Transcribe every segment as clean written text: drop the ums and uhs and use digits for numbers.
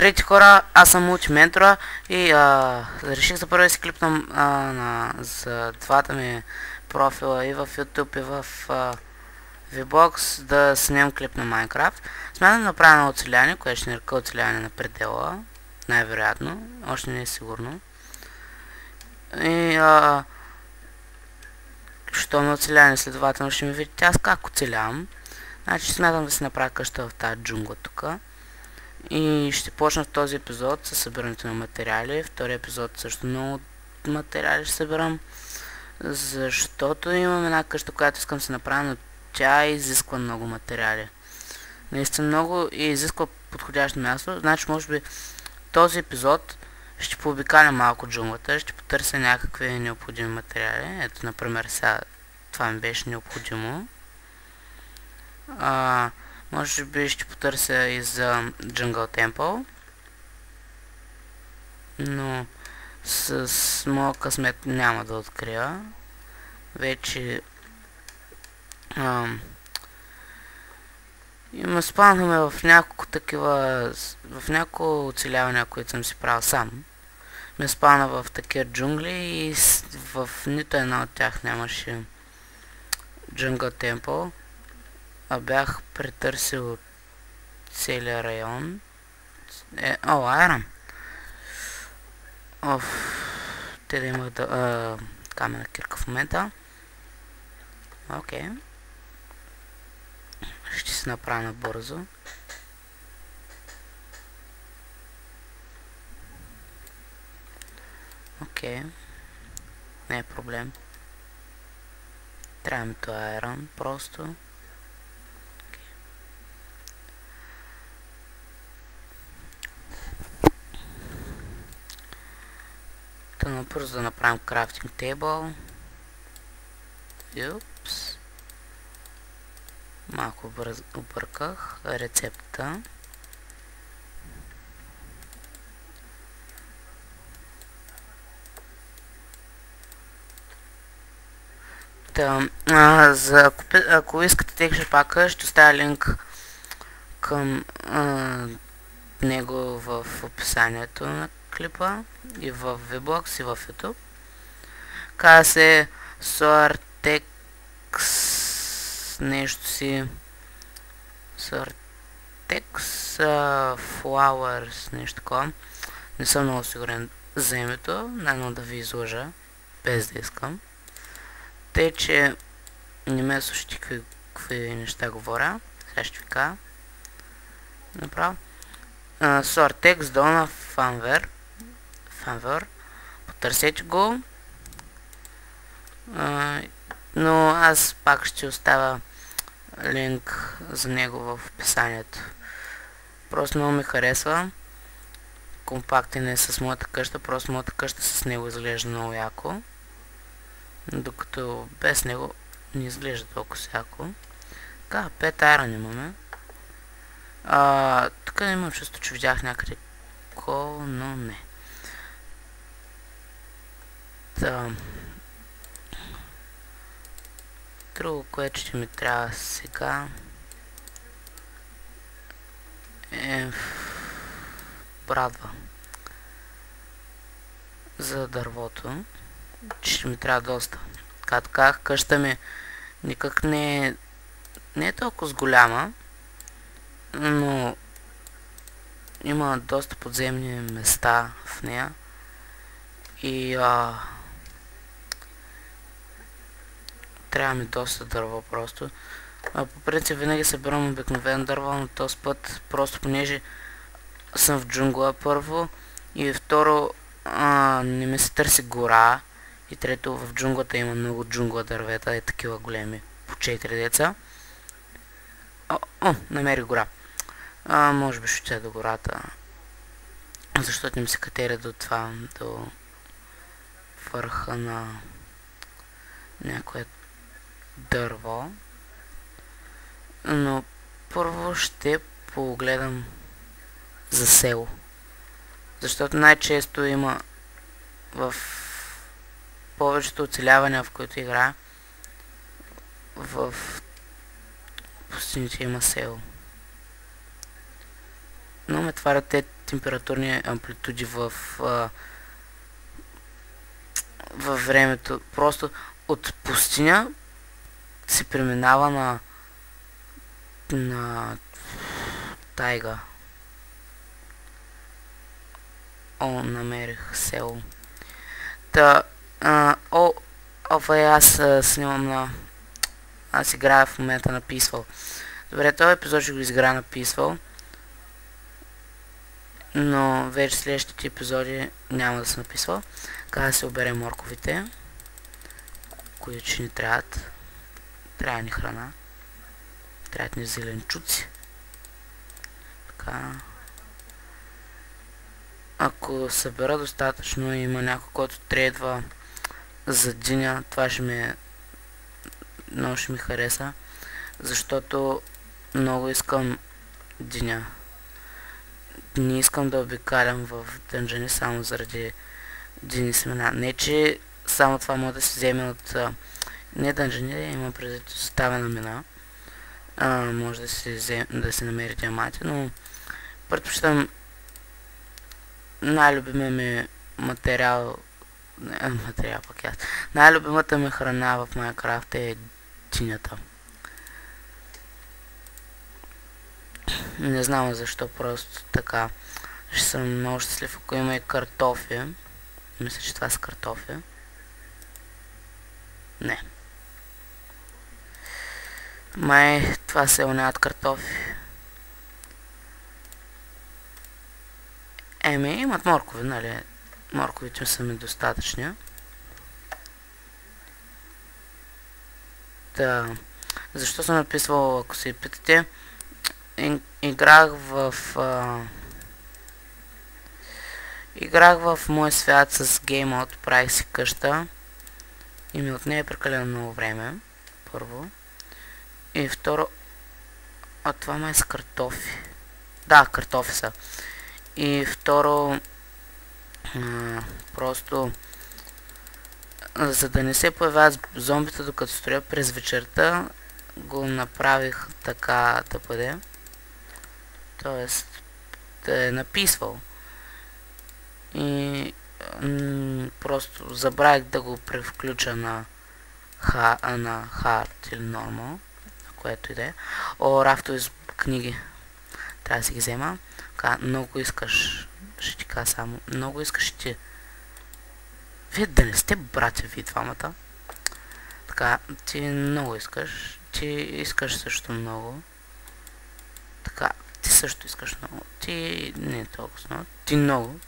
Здравейте хора, аз съм Мултиментора и реших за първи да си клипнам за двата ми профила и в YouTube и в VBOX да снимам клип на Minecraft. Смятам да направя на оцеляване, което ще нарека оцеляване на предела, най-вероятно, още не е сигурно. И що на оцеляване, следователно ще ми видите аз как оцелявам. Значи смятам да си направя къща в тази джунгла тук. И ще почна в този епизод с събирането на материали. Втори епизод също много материали ще събирам. Защото имам една къща, която искам да се направя, но тя изисква много материали. Наистина много и изисква подходящо място. Значи може би този епизод ще пообикаля малко джунглата, ще потърся някакви необходими материали. Ето, например, сега това ми беше необходимо. Може би ще потърся и за Jungle Temple. Но с моят късмет няма да открия. Вече спаднахме в няколко такива, в няколко оцелявания, които съм си правил сам. Ме спадна в такива джунгли и в нито една от тях нямаше Jungle Temple. А бях претърсил целия район. Айрон. Те да имах камена кирка в момента. Окей. Ще се направя набързо. Окей. Не е проблем. Трябва ми това айрон просто. Бързо да направим крафтинг тейбъл. Юпс. Малко обърках рецептата. Ако искате текстчър пака, ще оставя линк към него в описанието на клипа и в VBOX и в YouTube. Казва се Soartex нещо си Soartex Flowers, нещо такова. Не съм много сигурен за името, най-много да ви изложа без да искам. Тъй, че не ме слушайте какви неща говоря. Сега ще ви кажа. Направо. Soartex Donna Fanver. Потърсете го. Но аз пак ще оставя линк за него в описанието. Просто много ми харесва. Компактен е с моята къща, просто моята къща с него изглежда много яко. Докато без него не изглежда толкова яко. Така, 5 айрон имаме. Тук имам чувство, че видях някъде кол, но не. Друго, което ще ми трябва сега е брадва за дървото. Ще ми трябва доста. Така, къща ми никак не е толкова голяма, но има доста подземни места в нея и трябва ми доста дърво просто. По принцип винаги събирам обикновено дърво, но този път просто понеже съм в джунгла първо и второ не ми се търси гора и трето в джунглата има много джунгла дървета и такива големи по 4 деца. Намери гора. Може би ще отида до гората, защото не ми се катеря до това, до върха на някое дърво. Но първо ще погледам за село. Защото най-често има в повечето оцелявания, в които игра, в пустините има село. Но ме тварят температурни амплитуди във времето. Просто от пустиня се преминава на тайга. О, намерих село. Аз снимам аз играя в момента на Peaceful. Добре, този епизод ще го изиграя на Peaceful. Но вече следващите епизоди няма да са на Peaceful. Така да се оберем морковите, които ще ни трябват. Трябва ни храна. Трябват ни зеленчуци. Така. Ако събера достатъчно и има някой, който трейдва за диня, това много ще ми хареса, защото много искам диня. Не искам да обикалям в дънжани само заради дини семена. Не, че само това може да се вземе от не дънжани, има предвид оставена мина. Може да се намери диаманти, но предпочитам най-любимия ми материал пък аз. Най-любимата ми храна в Minecraft е динята. Не знам защо, просто така. Ще съм много щастлив, ако има и картофи. Мисля, че това са картофи. Не. Май това се уняват картофи. Имат моркови, нали? Морковите са ми достатъчни. Защо съм написвал, ако се питате? Играх в мой свят с Game Mode, правих си къща и ми отне прекалено много време, първо. И второ, това май са картофи. Да, картофи са. И второ, просто за да не се появяват зомбите докато строя през вечерта, го направих така да бъде. Тоест да е написвал. И просто забравих да го превключа на Hard или Normal, което и да е. Рафтови книги. Трябва да си ги взема. Много искаш. Ще ти кажа само. Много искаш ти. Вие да не сте братя, ви двамата. Така, ти много искаш. Ти искаш също много. Така, ти също искаш много. Ти не е толкова много. Ти много.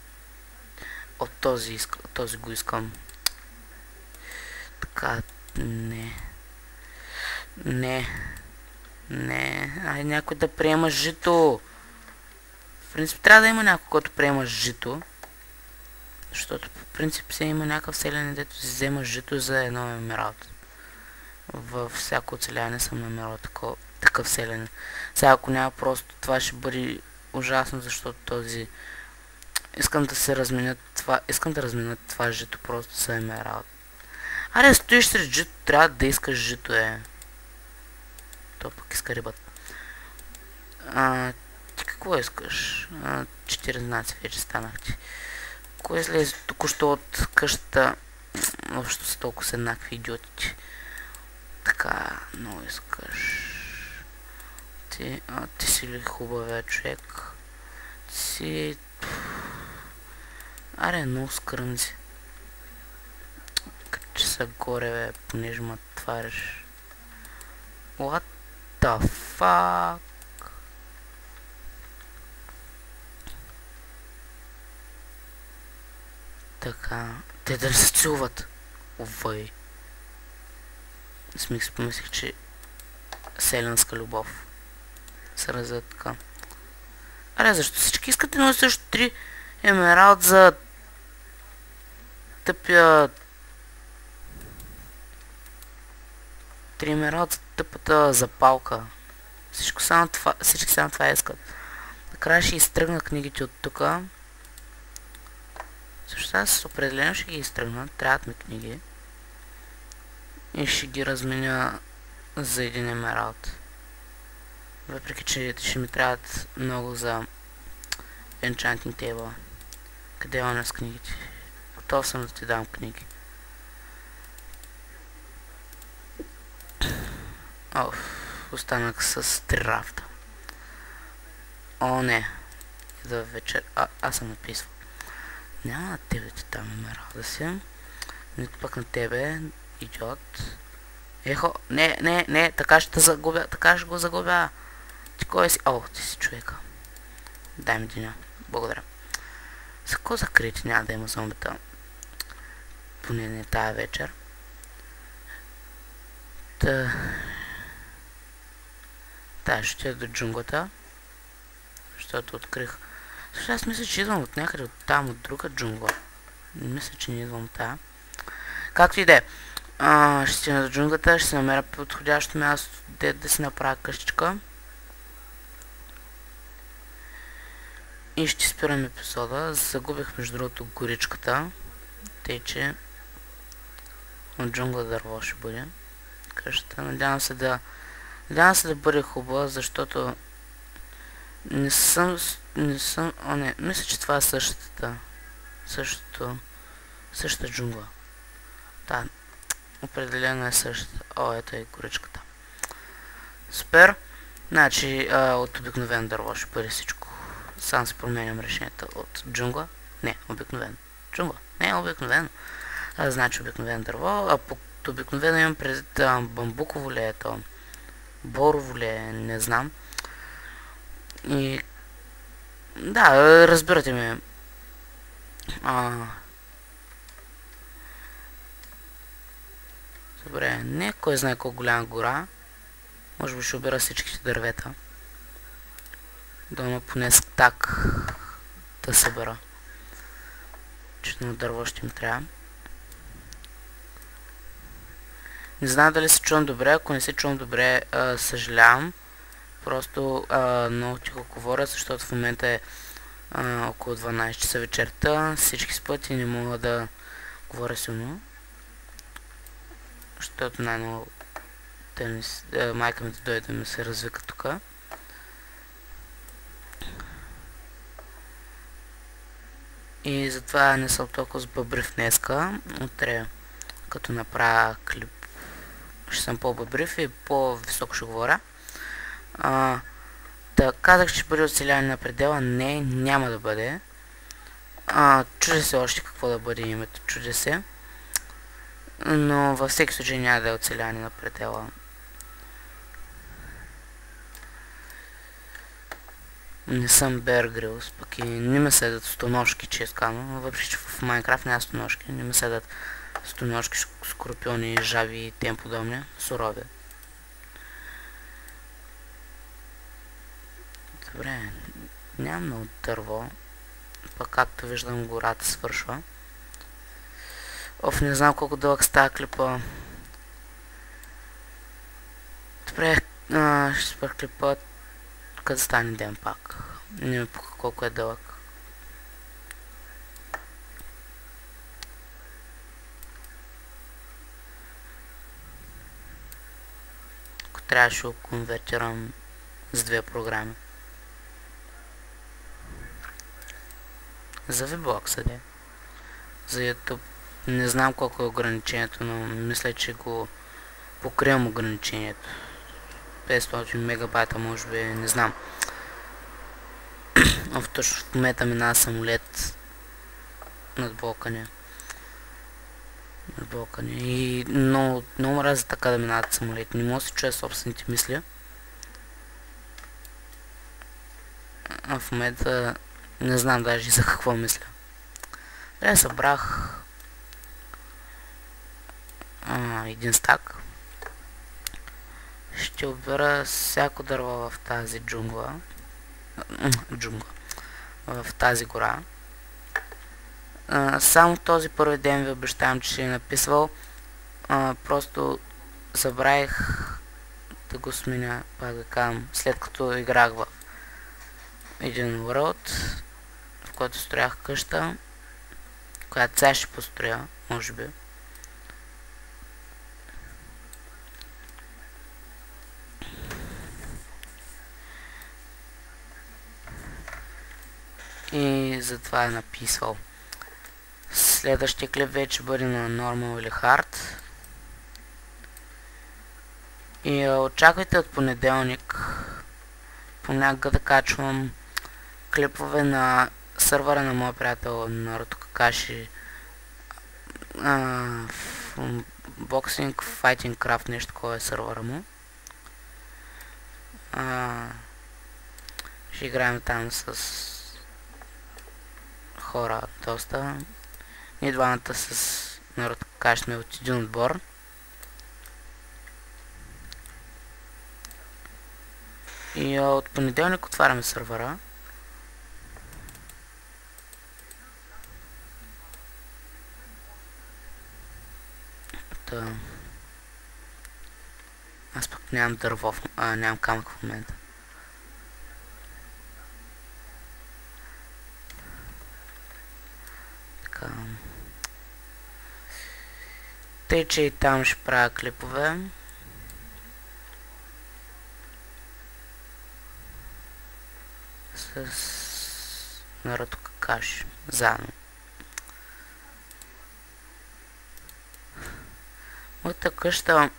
От този го искам. Така, не. Ай, някой да приема жито. В принцип трябва да има някой, който приема жито. Защото по принцип се има някакъв селен, дето си взема жито за едно емералд. Във всяко оцеляване съм намерил такъв селен. Сега ако няма, просто това ще бъде ужасно, защото този... Искам да разменя това жито просто за емералд. Аре, стоиш сред жито, трябва да искаш жито, То пък иска рибата. Ти какво искаш? 14 вече станах ти. Кой излезе току-що от къщата? Общо са толкова са еднакви идиотите. Така, много искаш. Ти си ли хубавия човек? Ти си... Аре, много скрънзи. Като че са горе, бе, понеже ме твариш. What the fuck? Така, те да не се целуват. Овай. Смих си помислих, че селенска любов се развива така. Аре, защо всички искат едно и също 3 емералд за тъпия... 3 емералд за тъпата запалка. Всички само това искат. Накрая ще изтръгна книгите от тука. Също аз определено ще ги изтръгна. Трябват ми книги. И ще ги разменя за един емералд. Въпреки че ще ми трябват много за Enchanting Table. Къде е с книгите? Готов съм да ти дам книги. Останах с 3 рафта. О, не. За вечер. Аз съм написал. Няма на тебе ти там номера да си. Нито пък на тебе, идиот. Ехо, не, така ще загубя, така ще го загубя. Ти кой си? О, ти си човека. Дай ми деня. Благодаря. За какво закрити няма да има зомбита? Поне не тая вечер. Ще до джунглата. Защото открих. Също аз мисля, че идвам от някъде от там, от друга джунгла. Не мисля, че не идвам от тая. Както и да е. Ще стигна до джунглата, ще се намеря подходящо място, де да си направя къщичка. И ще спирам епизода. Загубих между другото горичката. Тъй, че от джунгла дърво ще бъде къщата. Надявам се да бъде хубава, защото не съм, мисля, че това е същата джунгла. Да, определено е същата. Ето е горичката. Супер. Значи, от обикновено дърво ще бъде всичко. Само си променям решението от джунгла. Не, обикновено. Джунгла. Не, обикновено. Значи обикновено дърво, а под обикновено имам предвид бамбуково ли е то. Борово ли е, не знам. И... да, разбирате ме. Добре, не кой знае колко голяма гора. Може би ще обира всичките дървета. Да има поне стак да събера. Чудно дърво ще им трябва. Не знам дали се чувам добре, ако не се чувам добре, съжалявам. Просто много тихо говоря, защото в момента е около 12 часа вечерта. Всички спят и не мога да говоря силно. Защото най-много майка ми да дойде да ми се развика тук. И затова не съм толкова бъбрив днеска. Утре, като направя клип, ще съм по-бъбрив и по-високо ще говоря. Казах, че ще бъде оцеляване на предела. Не, няма да бъде. Чудя се още какво да бъде името. Чудя се. Но във всеки случай няма да е оцеляване на предела. Не съм Bear Grylls, пък и не ме седат стоножки, честно, въпреки че в Майнкрафт няма стоножки, не ме седат стоножки, скорпиони, жаби и тем подобни, сурови. Добре, нямам много дърво, пък както виждам гората свършва. Не знам колко дълъг става клипа. Добре, ще спра клипа, като стане ден пак. Не ме пука колко е дълъг. Ако трябва, ще го конвертирам с 2 програми. За VBlox съде. За YouTube не знам колко е ограничението, но мисля, че го покривам ограничението. 500 мегабайта може би, не знам. Точно в момента минава самолет над Балкани. И много мразя така да минават самолети. Не мога да си чуя собствените мисли. А в момента не знам даже за какво мисля. Да, събрах един стак. Ще обера всяко дърво в тази джунгла. В тази гора. Само този първи ден ви обещавам, че ще е написвал. Просто забравих да го сменя, пак да казвам, след като играх в един World, в който строях къща, която сега ще построя, може би. И затова е написал. Следващия клип вече бъде на Normal или Hard. И очаквайте от понеделник понякога да качвам клипове на сървъра на моя приятел Наруто Какаши. Boxing Fighting Craft, нещо такова е сървъра му. Ще играем там с хора доста. Ние двамата с Наруто Какаши сме от един отбор. И от понеделник отваряме сървъра. Аз пък нямам дърво, нямам камък в момента. Така. Тъй, че и там ще правя клипове. С Наруто Какаши. Заедно. Моята къща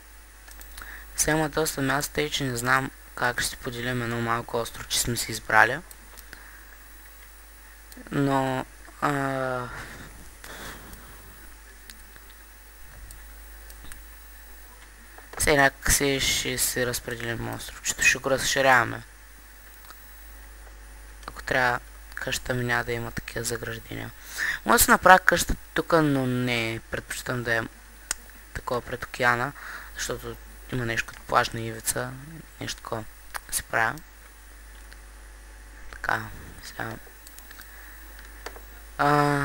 взема доста място и че не знам как ще поделим едно малко остро, че сме си избрали. Но все някак ще се разпределим островчето, ще го разширяваме. Ако трябва, къщата ми няма да има такива заграждения. Може да се направя къща тук, но не предпочитам да е такова пред океана, защото има нещо като плажна ивица, нещо такова се правя. Така, сега.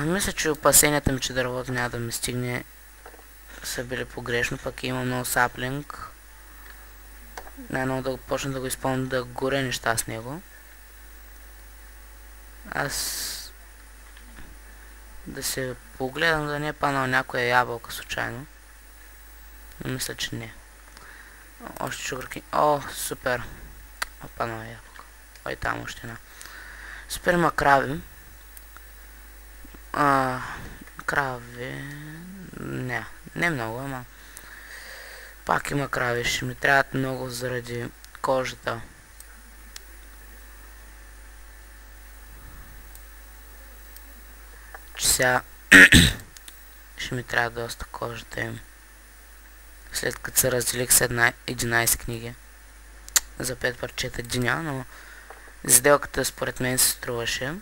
Мисля, че опасенията ми, че дървото няма да ми стигне, са били погрешно, пък има много саплинг. Най-много да почна да го изпълня да горе неща с него. Аз да се погледам да не е паднал някоя ябълка случайно. Мисля, че не. Още шугърки. О, супер. Паднала ябълка. Ой, там още една. Супер, има крави. Крави... Не много, ама... Пак има крави. Ще ми трябват много заради кожата. Че сега... ще ми трябва доста кожата им. След като се разделих с 11 книги. За 5 парчета деня, но... Сделката според мен се струваше.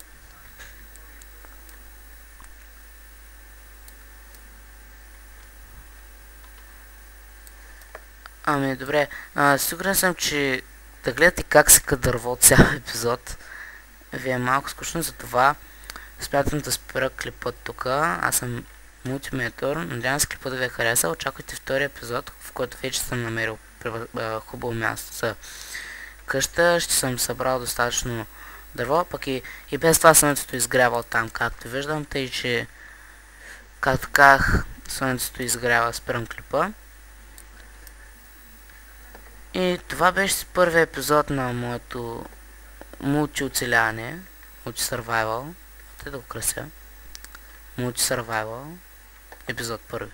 Ами добре, сигурен съм, че да гледате как се кадърво от цял епизод ви е малко скучно, затова смятам да спра клипът тук. Аз съм Мултиметър, надявам се клипът да ви е харесал. Очаквайте втори епизод, в който вече съм намерил хубаво място за къща. Ще съм събрал достатъчно дърво, пък и без това слънцето изгрявал там, както виждам, тъй че както казах, слънцето изгрява, спирам клипа. И това беше първият епизод на моето мулти-оцеляване, мулти-сървайвал. Те да го крася. Мулти-сървайвал, епизод първи.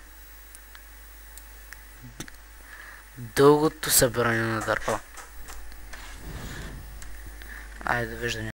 Дългото събиране на дърво. Айде, довиждане.